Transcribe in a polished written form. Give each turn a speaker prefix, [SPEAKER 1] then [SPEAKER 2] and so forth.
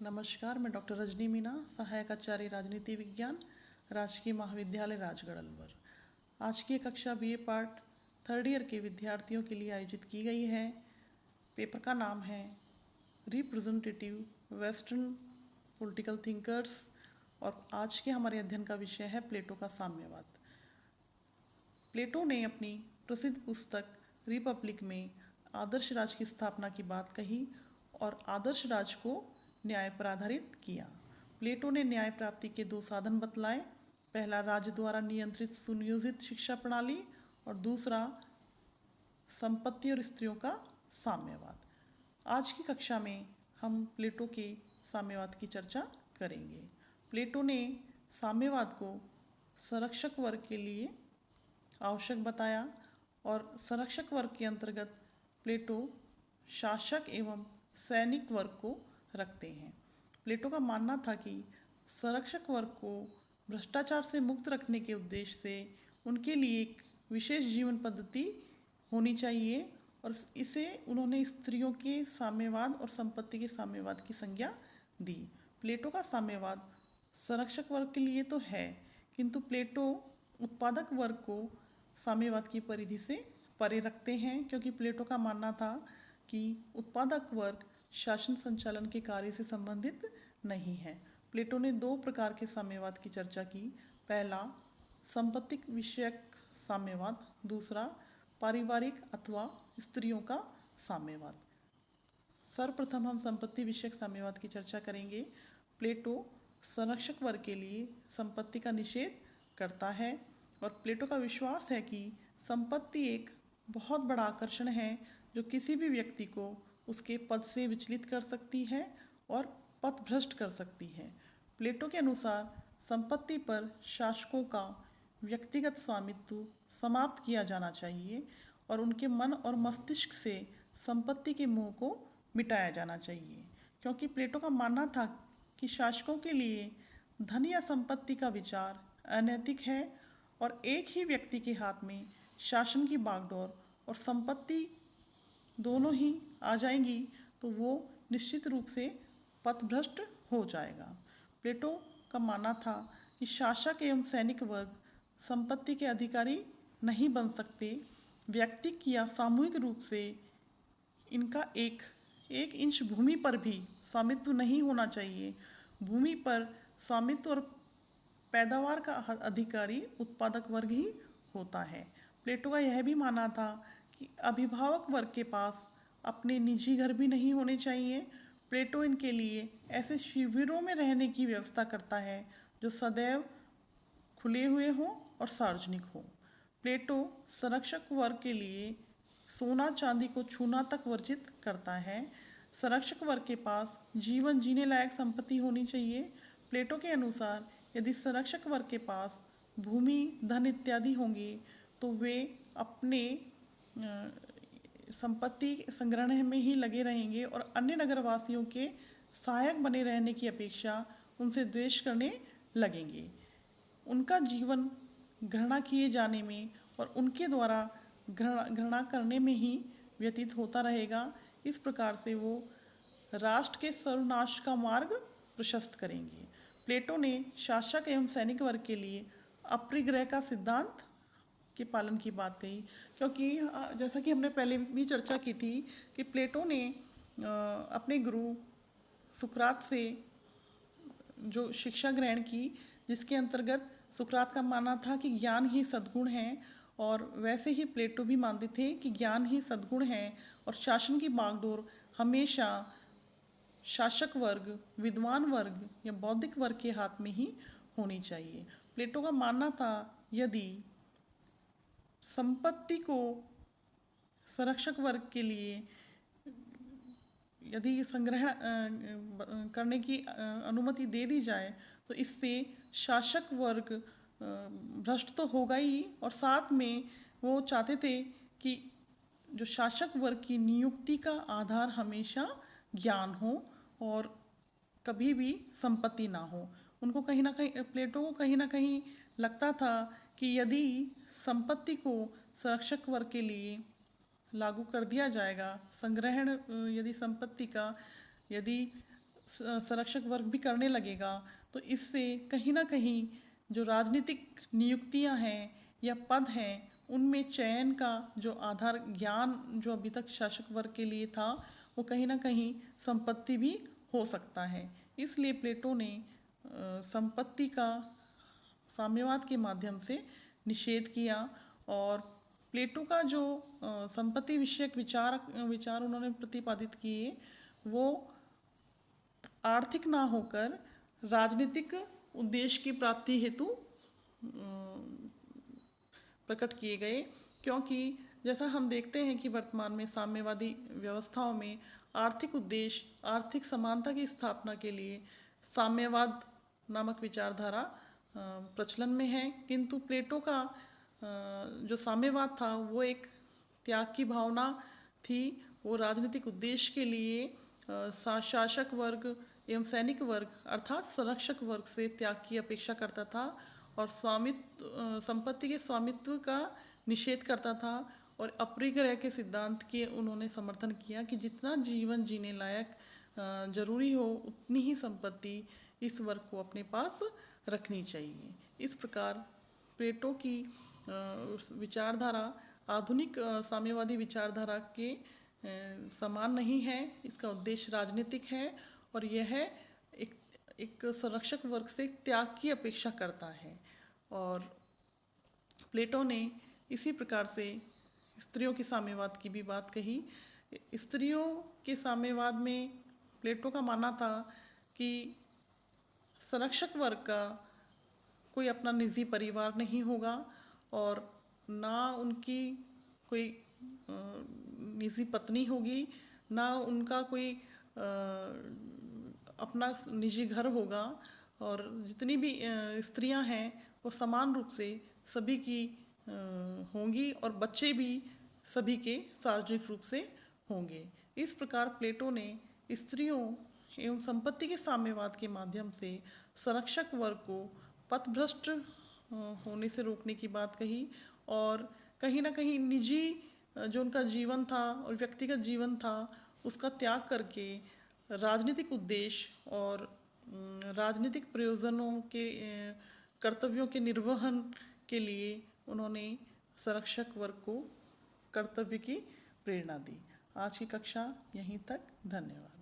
[SPEAKER 1] नमस्कार, मैं डॉक्टर रजनी मीना, सहायक आचार्य राजनीति विज्ञान, राजकीय महाविद्यालय राजगढ़ अलवर। आज की कक्षा बीए पार्ट थर्ड ईयर के विद्यार्थियों के लिए आयोजित की गई है। पेपर का नाम है रिप्रेजेंटेटिव वेस्टर्न पॉलिटिकल थिंकर्स और आज के हमारे अध्ययन का विषय है प्लेटो का साम्यवाद। प्लेटो ने अपनी प्रसिद्ध पुस्तक रिपब्लिक में आदर्श राज की स्थापना की बात कही और आदर्श राज को न्याय पर आधारित किया। प्लेटो ने न्याय प्राप्ति के दो साधन बतलाए। पहला राज्य द्वारा नियंत्रित सुनियोजित शिक्षा प्रणाली और दूसरा संपत्ति और स्त्रियों का साम्यवाद। आज की कक्षा में हम प्लेटो के साम्यवाद की चर्चा करेंगे। प्लेटो ने साम्यवाद को संरक्षक वर्ग के लिए आवश्यक बताया और संरक्षक वर्ग के अंतर्गत प्लेटो शासक एवं सैनिक वर्ग को रखते हैं। प्लेटो का मानना था कि संरक्षक वर्ग को भ्रष्टाचार से मुक्त रखने के उद्देश्य से उनके लिए एक विशेष जीवन पद्धति होनी चाहिए और इसे उन्होंने स्त्रियों के साम्यवाद और संपत्ति के साम्यवाद की संज्ञा दी। प्लेटो का साम्यवाद संरक्षक वर्ग के लिए तो है, किंतु प्लेटो उत्पादक वर्ग को साम्यवाद की परिधि से परे रखते हैं, क्योंकि प्लेटो का मानना था कि उत्पादक वर्ग शासन संचालन के कार्य से संबंधित नहीं है। प्लेटो ने दो प्रकार के साम्यवाद की चर्चा की। पहला संपत्ति विषयक साम्यवाद, दूसरा पारिवारिक अथवा स्त्रियों का साम्यवाद। सर्वप्रथम हम संपत्ति विषयक साम्यवाद की चर्चा करेंगे। प्लेटो संरक्षक वर्ग के लिए संपत्ति का निषेध करता है और प्लेटो का विश्वास है कि संपत्ति एक बहुत बड़ा आकर्षण है जो किसी भी व्यक्ति को उसके पद से विचलित कर सकती है और पथभ्रष्ट कर सकती है। प्लेटो के अनुसार संपत्ति पर शासकों का व्यक्तिगत स्वामित्व समाप्त किया जाना चाहिए और उनके मन और मस्तिष्क से संपत्ति के मोह को मिटाया जाना चाहिए, क्योंकि प्लेटो का मानना था कि शासकों के लिए धन या संपत्ति का विचार अनैतिक है और एक ही व्यक्ति के हाथ में शासन की बागडोर और संपत्ति दोनों ही आ जाएंगी तो वो निश्चित रूप से पथभ्रष्ट हो जाएगा। प्लेटो का मानना था कि शासक एवं सैनिक वर्ग संपत्ति के अधिकारी नहीं बन सकते। व्यक्तिक या सामूहिक रूप से इनका एक इंच भूमि पर भी स्वामित्व नहीं होना चाहिए। भूमि पर स्वामित्व और पैदावार का अधिकारी उत्पादक वर्ग ही होता है। प्लेटो का यह भी मानना था कि अभिभावक वर्ग के पास अपने निजी घर भी नहीं होने चाहिए। प्लेटो इनके लिए ऐसे शिविरों में रहने की व्यवस्था करता है जो सदैव खुले हुए हों और सार्वजनिक हों। प्लेटो संरक्षक वर्ग के लिए सोना चांदी को छूना तक वर्जित करता है। संरक्षक वर्ग के पास जीवन जीने लायक संपत्ति होनी चाहिए। प्लेटो के अनुसार यदि संरक्षक वर्ग के पास भूमि, धन इत्यादि होंगे तो वे अपने संपत्ति संग्रहण में ही लगे रहेंगे और अन्य नगरवासियों के सहायक बने रहने की अपेक्षा उनसे द्वेष करने लगेंगे। उनका जीवन घृणा किए जाने में और उनके द्वारा घृणा करने में ही व्यतीत होता रहेगा। इस प्रकार से वो राष्ट्र के सर्वनाश का मार्ग प्रशस्त करेंगे। प्लेटो ने शासक एवं सैनिक वर्ग के लिए अपरिग्रह का सिद्धांत के पालन की बात कही, क्योंकि जैसा कि हमने पहले भी चर्चा की थी कि प्लेटो ने अपने गुरु सुकरात से जो शिक्षा ग्रहण की, जिसके अंतर्गत सुकरात का मानना था कि ज्ञान ही सद्गुण है और वैसे ही प्लेटो भी मानते थे कि ज्ञान ही सद्गुण है और शासन की बागडोर हमेशा शासक वर्ग, विद्वान वर्ग या बौद्धिक वर्ग के हाथ में ही होनी चाहिए। प्लेटो का मानना था यदि संपत्ति को संरक्षक वर्ग के लिए यदि संग्रहण करने की अनुमति दे दी जाए तो इससे शासक वर्ग भ्रष्ट तो होगा ही और साथ में वो चाहते थे कि जो शासक वर्ग की नियुक्ति का आधार हमेशा ज्ञान हो और कभी भी संपत्ति ना हो। उनको कहीं ना कहीं, प्लेटो को कहीं ना कहीं लगता था कि यदि संपत्ति को संरक्षक वर्ग के लिए लागू कर दिया जाएगा, संग्रहण यदि संपत्ति का यदि संरक्षक वर्ग भी करने लगेगा तो इससे कहीं ना कहीं जो राजनीतिक नियुक्तियां हैं या पद हैं उनमें चयन का जो आधार ज्ञान जो अभी तक शासक वर्ग के लिए था वो कहीं ना कहीं संपत्ति भी हो सकता है। इसलिए प्लेटो ने संपत्ति का साम्यवाद के माध्यम से निषेध किया और प्लेटो का जो संपत्ति विषयक विचार उन्होंने प्रतिपादित किए वो आर्थिक ना होकर राजनीतिक उद्देश्य की प्राप्ति हेतु प्रकट किए गए, क्योंकि जैसा हम देखते हैं कि वर्तमान में साम्यवादी व्यवस्थाओं में आर्थिक उद्देश्य आर्थिक समानता की स्थापना के लिए साम्यवाद नामक विचारधारा प्रचलन में है, किंतु प्लेटो का जो साम्यवाद था वो एक त्याग की भावना थी। वो राजनीतिक उद्देश्य के लिए शासक वर्ग एवं सैनिक वर्ग अर्थात संरक्षक वर्ग से त्याग की अपेक्षा करता था और स्वामित्व संपत्ति के स्वामित्व का निषेध करता था और अपरिग्रह के सिद्धांत के उन्होंने समर्थन किया कि जितना जीवन जीने लायक जरूरी हो उतनी ही संपत्ति इस वर्ग को अपने पास रखनी चाहिए। इस प्रकार प्लेटो की विचारधारा आधुनिक साम्यवादी विचारधारा के समान नहीं है। इसका उद्देश्य राजनीतिक है और यह एक संरक्षक वर्ग से त्याग की अपेक्षा करता है। और प्लेटो ने इसी प्रकार से स्त्रियों के साम्यवाद की भी बात कही। स्त्रियों के साम्यवाद में प्लेटो का मानना था कि संरक्षक वर्ग का कोई अपना निजी परिवार नहीं होगा और ना उनकी कोई निजी पत्नी होगी, ना उनका कोई अपना निजी घर होगा और जितनी भी स्त्रियां हैं वो समान रूप से सभी की होंगी और बच्चे भी सभी के सार्वजनिक रूप से होंगे। इस प्रकार प्लेटो ने स्त्रियों एवं संपत्ति के साम्यवाद के माध्यम से संरक्षक वर्ग को पथभ्रष्ट होने से रोकने की बात कही और कहीं ना कहीं निजी जो उनका जीवन था और व्यक्तिगत जीवन था उसका त्याग करके राजनीतिक उद्देश्य और राजनीतिक प्रयोजनों के कर्तव्यों के निर्वहन के लिए उन्होंने संरक्षक वर्ग को कर्तव्य की प्रेरणा दी। आज की कक्षा यहीं तक, धन्यवाद।